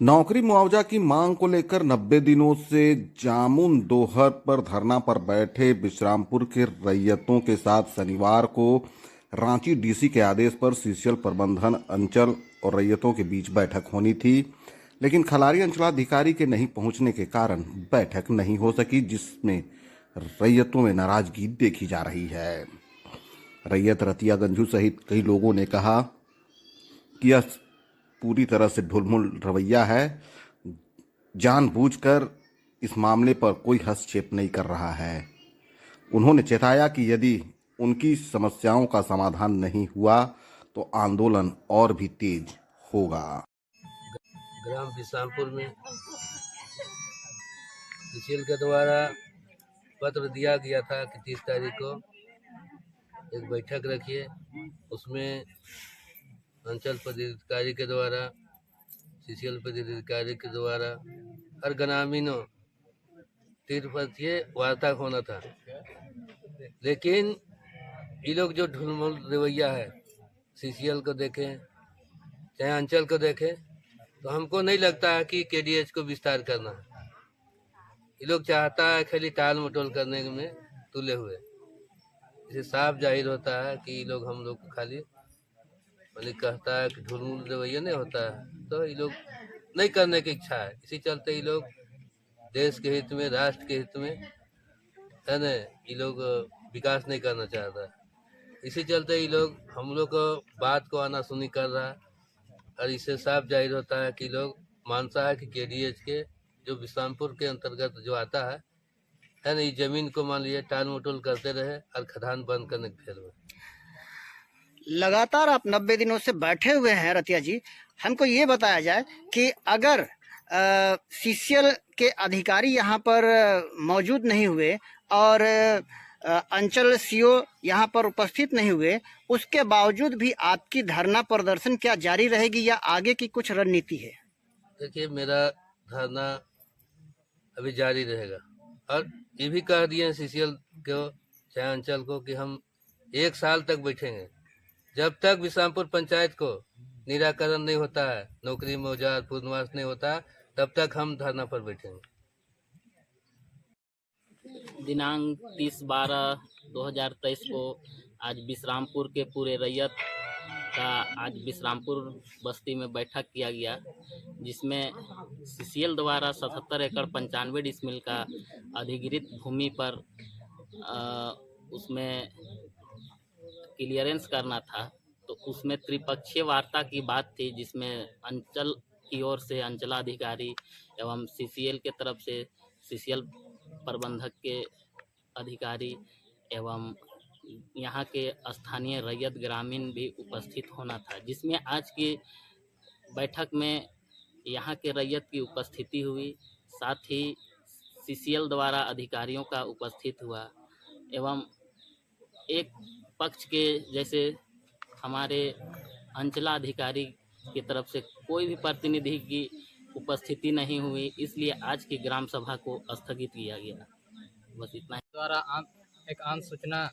नौकरी मुआवजा की मांग को लेकर 90 दिनों से जामुन दोहर पर धरना पर बैठे बिश्रामपुर के रैयतों के साथ शनिवार को रांची डीसी के आदेश पर सीसीएल प्रबंधन अंचल और रैयतों के बीच बैठक होनी थी, लेकिन खलारी अंचलाधिकारी के नहीं पहुंचने के कारण बैठक नहीं हो सकी, जिसमें रैयतों में नाराजगी देखी जा रही है। रैयत रतिया गंजू सहित कई लोगों ने कहा कि यह पूरी तरह से ढुलमुल रवैया है, जानबूझकर इस मामले पर कोई हस्तक्षेप नहीं कर रहा है। उन्होंने चेताया कि यदि उनकी समस्याओं का समाधान नहीं हुआ तो आंदोलन और भी तेज होगा। ग्राम बिश्रामपुर में सीसीएल के द्वारा पत्र दिया गया था कि 30 तारीख को एक बैठक रखिए। उसमें अंचल पदाधिकारी के द्वारा, सीसीएल पदाधिकारी के द्वारा हर ग्रामीणों त्रिपक्षीय वार्ता होना था, लेकिन ये लोग जो ढुलमुल रवैया है, सीसीएल को देखें चाहे अंचल को देखें, तो हमको नहीं लगता है कि केडीएच को विस्तार करना है। ये लोग चाहता है खाली टाल मटोल करने में तुले हुए। इसे साफ जाहिर होता है कि ये लोग हम लोग को खाली कहता है कि ढुलमुल रवैया नहीं होता है, तो ये लोग नहीं करने की इच्छा है। इसी चलते ये लोग देश के हित में, राष्ट्र के हित में है न, ये लोग विकास नहीं करना चाहता। इसी चलते ये लोग हम लोग को बात को आना सुनी कर रहा है, और इससे साफ जाहिर होता है कि लोग मानता है कि केडीएच के जो बिश्रामपुर के अंतर्गत जो आता है न, ये जमीन को मान लीजिए टाल मटोल करते रहे और खदान बंद करने के फेर में। लगातार आप 90 दिनों से बैठे हुए हैं रतिया जी, हमको ये बताया जाए कि अगर सीसीएल के अधिकारी यहाँ पर मौजूद नहीं हुए और अंचल सीओ यहाँ पर उपस्थित नहीं हुए, उसके बावजूद भी आपकी धरना प्रदर्शन क्या जारी रहेगी या आगे की कुछ रणनीति है? देखिए, मेरा धरना अभी जारी रहेगा, और ये भी कह दिए सीसीएल को चाहे अंचल को कि हम 1 साल तक बैठेंगे जब तक बिश्रामपुर पंचायत को निराकरण नहीं होता है, नौकरी मुआवजा पुनर्वास नहीं होता, तब तक हम धरना पर बैठेंगे। दिनांक 30/12/2023 को आज बिश्रामपुर के पूरे रैयत का आज बिश्रामपुर बस्ती में बैठक किया गया, जिसमें सीसीएल द्वारा 77 एकड़ 95 डिसमिल का अधिग्रहित भूमि पर उसमें क्लियरेंस करना था। तो उसमें त्रिपक्षीय वार्ता की बात थी, जिसमें अंचल की ओर से अंचलाधिकारी एवं सीसीएल के तरफ से सीसीएल प्रबंधक के अधिकारी एवं यहाँ के स्थानीय रैयत ग्रामीण भी उपस्थित होना था, जिसमें आज की बैठक में यहाँ के रैयत की उपस्थिति हुई, साथ ही सीसीएल द्वारा अधिकारियों का उपस्थित हुआ एवं एक पक्ष के जैसे हमारे अंचलाधिकारी की तरफ से कोई भी प्रतिनिधि की उपस्थिति नहीं हुई, इसलिए आज की ग्राम सभा को स्थगित किया गया। बस इतना ही। द्वारा एक आम सूचना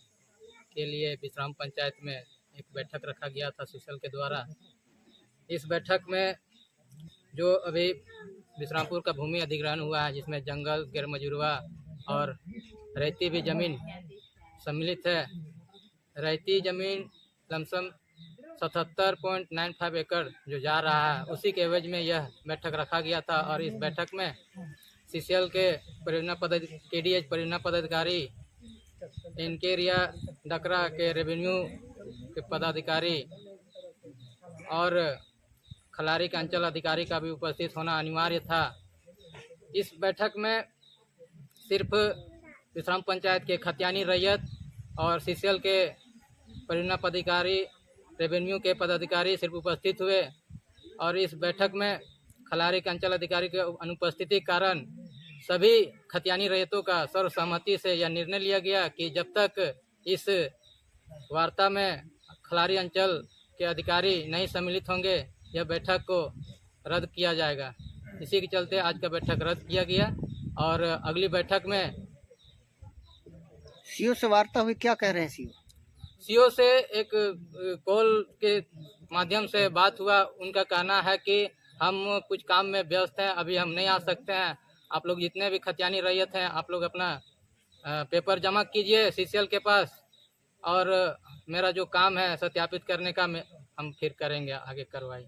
के लिए बिश्राम पंचायत में एक बैठक रखा गया था सीसीएल के द्वारा। इस बैठक में जो अभी बिश्रामपुर का भूमि अधिग्रहण हुआ है, जिसमें जंगल, गैर मजरूआ और रैयती भी जमीन सम्मिलित है। रैयती जमीन लमसम 77.95 एकड़ जो जा रहा है, उसी के एवज में यह बैठक रखा गया था। और इस बैठक में सीसीएल के केडीएच परियोजना पदाधिकारी, इनकेरिया डकरा के रेवेन्यू के पदाधिकारी और खलारी के अंचल अधिकारी का भी उपस्थित होना अनिवार्य था। इस बैठक में सिर्फ बिश्राम पंचायत के खतियानी रैयत और सीसीएल के परियोजना पदाधिकारी, रेवेन्यू के पदाधिकारी सिर्फ उपस्थित हुए, और इस बैठक में खलारी के अंचल अधिकारी के अनुपस्थिति के कारण सभी खतियानी रैयतों का सर्वसम्मति से यह निर्णय लिया गया कि जब तक इस वार्ता में खलारी अंचल के अधिकारी नहीं सम्मिलित होंगे, यह बैठक को रद्द किया जाएगा। इसी के चलते आज का बैठक रद्द किया गया, और अगली बैठक में सीओ से वार्ता हुई, क्या कह रहे हैं सीओ? सीओ से एक कॉल के माध्यम से बात हुआ। उनका कहना है कि हम कुछ काम में व्यस्त हैं, अभी हम नहीं आ सकते हैं। आप लोग जितने भी खतियानी रैयत हैं, आप लोग अपना पेपर जमा कीजिए सीसीएल के पास, और मेरा जो काम है सत्यापित करने का हम फिर करेंगे आगे कार्रवाई।